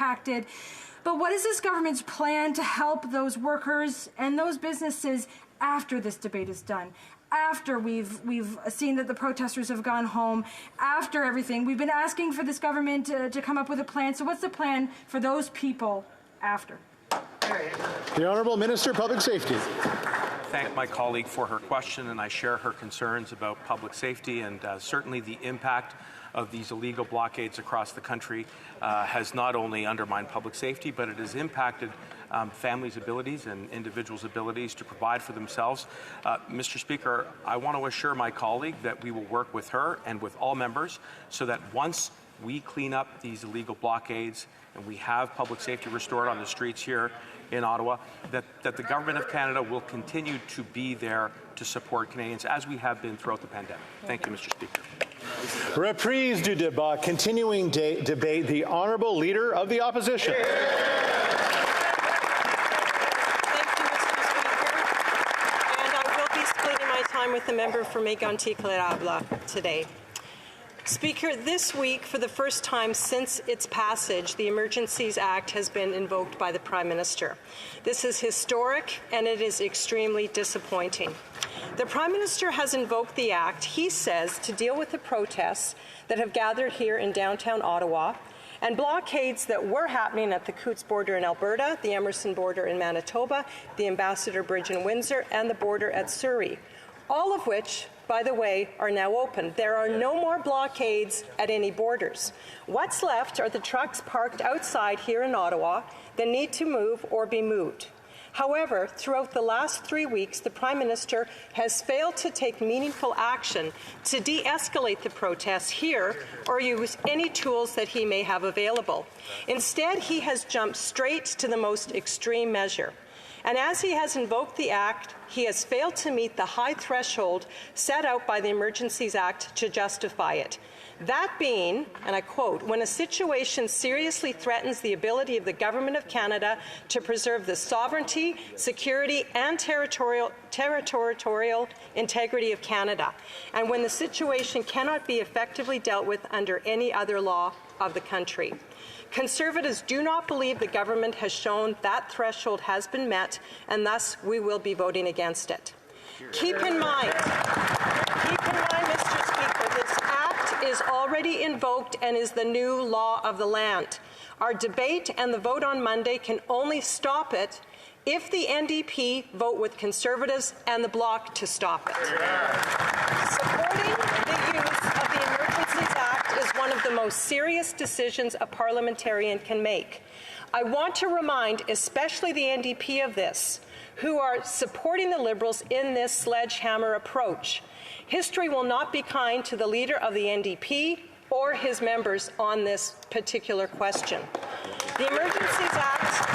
impacted. But what is this government's plan to help those workers and those businesses after this debate is done? After we've seen that the protesters have gone home, after everything, we've been asking for this government to come up with a plan. So what's the plan for those people after? The Honourable Minister, Public Safety. Thank my colleague for her question, and I share her concerns about public safety, and certainly the impact of these illegal blockades across the country has not only undermined public safety, but it has impacted families' abilities and individuals' abilities to provide for themselves. Mr. Speaker, I want to assure my colleague that we will work with her and with all members so that once we clean up these illegal blockades and we have public safety restored on the streets here in Ottawa, that the Government of Canada will continue to be there to support Canadians as we have been throughout the pandemic. Thank you, Mr. Speaker. Reprise du débat. Continuing debate. The Honourable Leader of the Opposition. With the member for Mégantic-Lérable today. Speaker, this week, for the first time since its passage, the Emergencies Act has been invoked by the Prime Minister. This is historic and it is extremely disappointing. The Prime Minister has invoked the Act, he says, to deal with the protests that have gathered here in downtown Ottawa and blockades that were happening at the Coutts border in Alberta, the Emerson border in Manitoba, the Ambassador Bridge in Windsor, and the border at Surrey. All of which, by the way, are now open. There are no more blockades at any borders. What's left are the trucks parked outside here in Ottawa that need to move or be moved. However, throughout the last 3 weeks, the Prime Minister has failed to take meaningful action to de-escalate the protests here or use any tools that he may have available. Instead, he has jumped straight to the most extreme measure. And as he has invoked the Act, he has failed to meet the high threshold set out by the Emergencies Act to justify it. That being, and I quote, when a situation seriously threatens the ability of the Government of Canada to preserve the sovereignty, security, and territorial integrity of Canada, and when the situation cannot be effectively dealt with under any other law of the country. Conservatives do not believe the government has shown that threshold has been met, and thus we will be voting against it. Keep in mind, Mr. Speaker, this Act is already invoked and is the new law of the land. Our debate and the vote on Monday can only stop it if the NDP vote with Conservatives and the Bloc to stop it. Supporting the use of the Emergencies Act is one of the most serious decisions a parliamentarian can make. I want to remind especially the NDP of this, who are supporting the Liberals in this sledgehammer approach. History will not be kind to the leader of the NDP or his members on this particular question. The Emergencies Act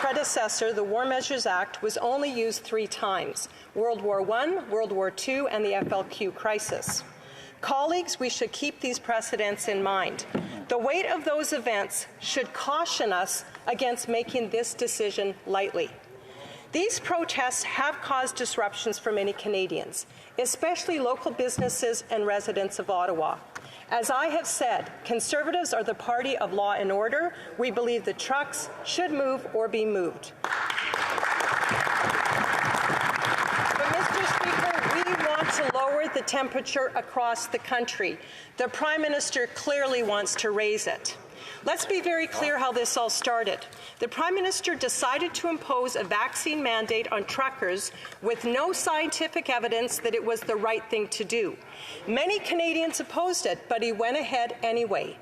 predecessor, the War Measures Act, was only used 3 times: World War I, World War II, and the FLQ crisis. Colleagues, we should keep these precedents in mind. The weight of those events should caution us against making this decision lightly. These protests have caused disruptions for many Canadians, especially local businesses and residents of Ottawa. As I have said, Conservatives are the party of law and order. We believe the trucks should move or be moved. But, Mr. Speaker, we want to lower the temperature across the country. The Prime Minister clearly wants to raise it. Let's be very clear how this all started. The Prime Minister decided to impose a vaccine mandate on truckers with no scientific evidence that it was the right thing to do. Many Canadians opposed it, but he went ahead anyway.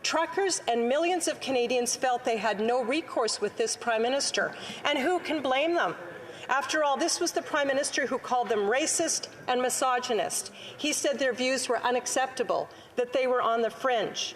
Truckers and millions of Canadians felt they had no recourse with this Prime Minister, and who can blame them? After all, this was the Prime Minister who called them racist and misogynist. He said their views were unacceptable, that they were on the fringe.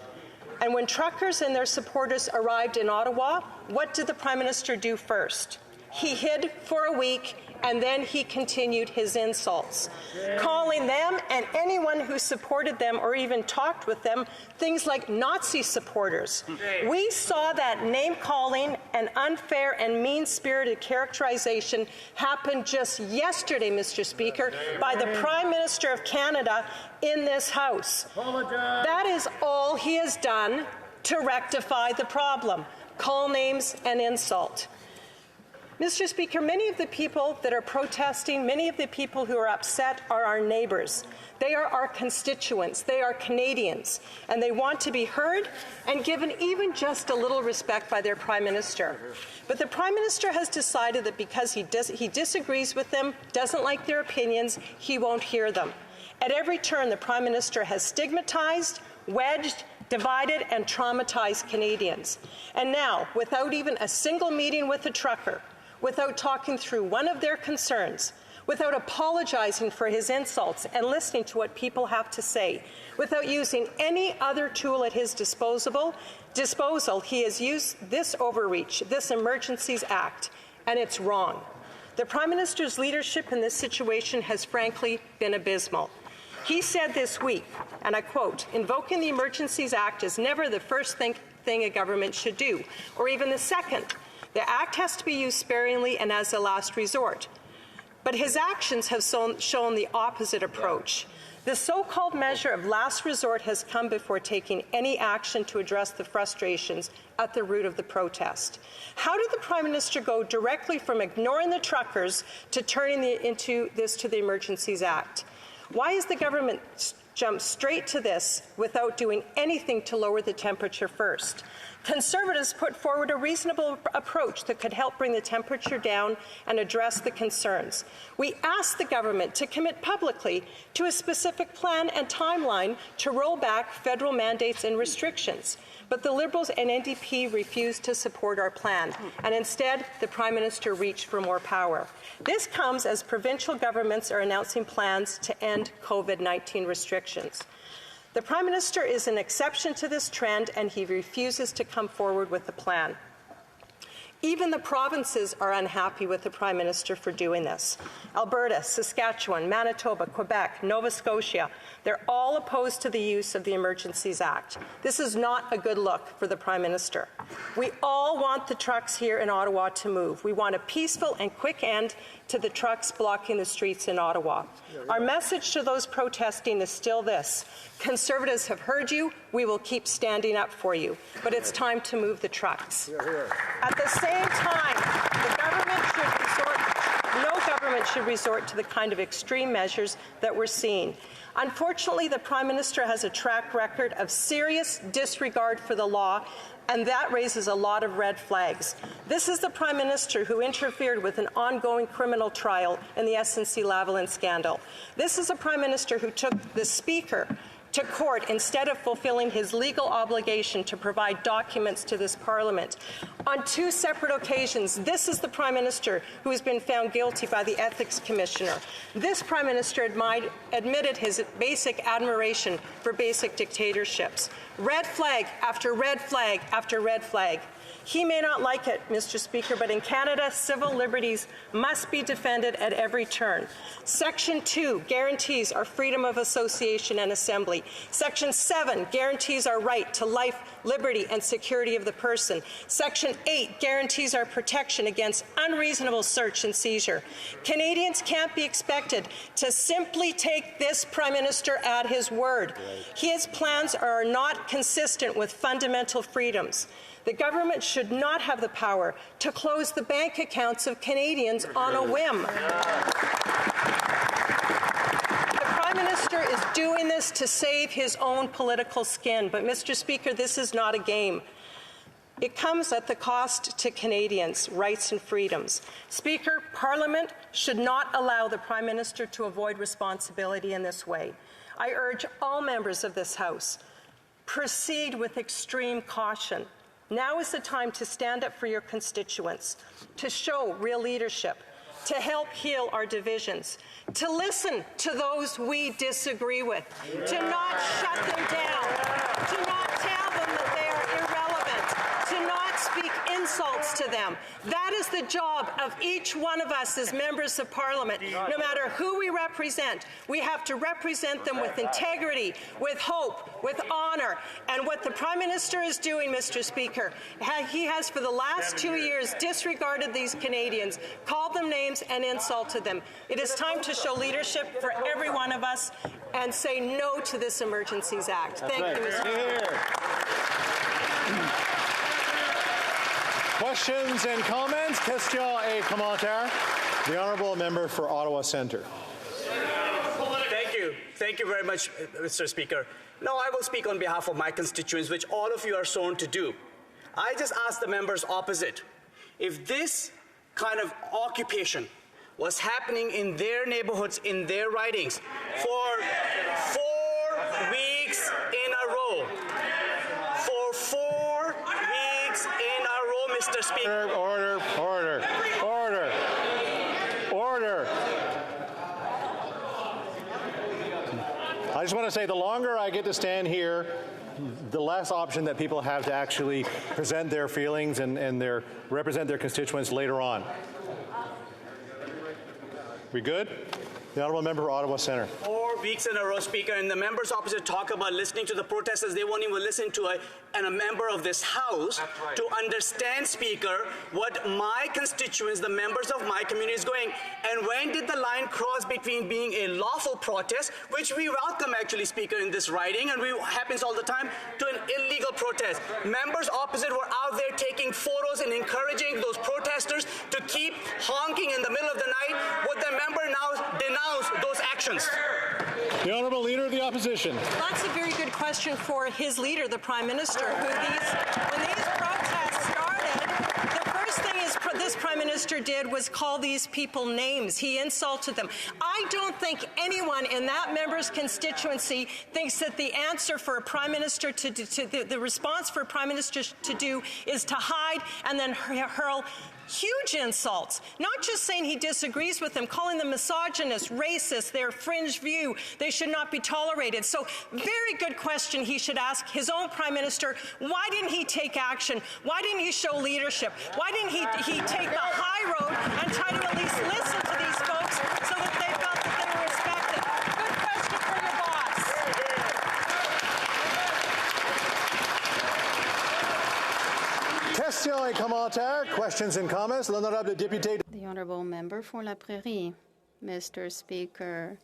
And when truckers and their supporters arrived in Ottawa, what did the Prime Minister do first? He hid for a week and then he continued his insults, calling them and anyone who supported them or even talked with them things like Nazi supporters. We saw that name-calling and unfair and mean-spirited characterization happen just yesterday, Mr. Speaker, by the Prime Minister of Canada in this House. That is all he has done to rectify the problem: call names and insult. Mr. Speaker, many of the people that are protesting, many of the people who are upset are our neighbours. They are our constituents. They are Canadians, and they want to be heard and given even just a little respect by their Prime Minister. But the Prime Minister has decided that because he disagrees with them, doesn't like their opinions, he won't hear them. At every turn, the Prime Minister has stigmatized, wedged, divided, and traumatized Canadians. And now, without even a single meeting with a trucker, without talking through one of their concerns, without apologizing for his insults and listening to what people have to say, without using any other tool at his disposal, he has used this overreach, this Emergencies Act, and it's wrong. The Prime Minister's leadership in this situation has frankly been abysmal. He said this week, and I quote, "Invoking the Emergencies Act is never the first thing a government should do, or even the second. The Act has to be used sparingly and as a last resort." But his actions have shown the opposite approach. The so-called measure of last resort has come before taking any action to address the frustrations at the root of the protest. How did the Prime Minister go directly from ignoring the truckers to turning this to the Emergencies Act? Why has the government jumped straight to this without doing anything to lower the temperature first? Conservatives put forward a reasonable approach that could help bring the temperature down and address the concerns. We asked the government to commit publicly to a specific plan and timeline to roll back federal mandates and restrictions. But the Liberals and NDP refused to support our plan, and instead the Prime Minister reached for more power. This comes as provincial governments are announcing plans to end COVID-19 restrictions. The Prime Minister is an exception to this trend, and he refuses to come forward with a plan. Even the provinces are unhappy with the Prime Minister for doing this. Alberta, Saskatchewan, Manitoba, Quebec, Nova Scotia, they're all opposed to the use of the Emergencies Act. This is not a good look for the Prime Minister. We all want the trucks here in Ottawa to move. We want a peaceful and quick end to the trucks blocking the streets in Ottawa. Our message to those protesting is still this: Conservatives have heard you. We will keep standing up for you. But it's time to move the trucks. At the same time, no government should resort to the kind of extreme measures that we're seeing. Unfortunately, the Prime Minister has a track record of serious disregard for the law, and that raises a lot of red flags. This is the Prime Minister who interfered with an ongoing criminal trial in the SNC-Lavalin scandal. This is a Prime Minister who took the Speaker to court instead of fulfilling his legal obligation to provide documents to this Parliament. On two separate occasions, this is the Prime Minister who has been found guilty by the Ethics Commissioner. This Prime Minister admitted his basic admiration for basic dictatorships. Red flag after red flag after red flag. He may not like it, Mr. Speaker, but in Canada, civil liberties must be defended at every turn. Section 2 guarantees our freedom of association and assembly. Section 7 guarantees our right to life, liberty, and security of the person. Section 8 guarantees our protection against unreasonable search and seizure. Canadians can't be expected to simply take this Prime Minister at his word. His plans are not consistent with fundamental freedoms. The government should not have the power to close the bank accounts of Canadians on a whim. The Prime Minister is doing this to save his own political skin. But, Mr. Speaker, this is not a game. It comes at the cost to Canadians' rights and freedoms. Speaker, Parliament should not allow the Prime Minister to avoid responsibility in this way. I urge all members of this House, proceed with extreme caution. Now is the time to stand up for your constituents, to show real leadership, to help heal our divisions, to listen to those we disagree with, to not shut them down, to not tell them that they are irrelevant, to not speak insults to to them. That is the job of each one of us as members of Parliament. No matter who we represent, we have to represent them with integrity, with hope, with honour. And what the Prime Minister is doing, Mr. Speaker, he has for the last 2 years disregarded these Canadians, called them names and insulted them. It is time to show leadership for every one of us and say no to this Emergencies Act. Thank you, Mr. Speaker. Questions and comments? Question et commentaire. The Honourable Member for Ottawa Centre. Thank you. Thank you very much, Mr. Speaker. Now I will speak on behalf of my constituents, which all of you are sworn to do. I just ask the members opposite. If this kind of occupation was happening in their neighborhoods, in their ridings, for 4 weeks in a row, for 4 weeks in a row, Mr. Speaker. Order. I just want to say the longer I get to stand here, the less option that people have to actually present their feelings and represent their constituents later on. We good? The Honourable Member for Ottawa Centre. 4 weeks in a row, Speaker, and the members opposite talk about listening to the protesters. They won't even listen to a member of this House to understand, Speaker, what my constituents, the members of my community is going. And when did the line cross between being a lawful protest, which we welcome actually, Speaker, in this riding, and happens all the time, to an illegal protest? Members opposite were out there taking photos and encouraging those protesters to keep honking in the middle of the night. Would the member now denounce those actions? The Honourable Leader of the Opposition. That's a very good question for his leader, the Prime Minister, when these protests started, the first thing this Prime Minister did was call these people names. He insulted them. I don't think anyone in that member's constituency thinks that the answer for a Prime Minister the response for a Prime Minister to do is to hide and then hurl huge insults, not just saying he disagrees with them, calling them misogynist, racist, their fringe view, they should not be tolerated. So very good question he should ask his own Prime Minister. Why didn't he take action? Why didn't he show leadership? Why didn't he take the high road and try to at least listen to these folks so that they felt that they were respected? Good question for your boss. Questions et commentaires. Questions and comments. L'honorable député. The Honourable Member for La Prairie. Mr. Speaker,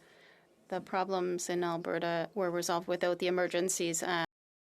the problems in Alberta were resolved without the Emergencies Act.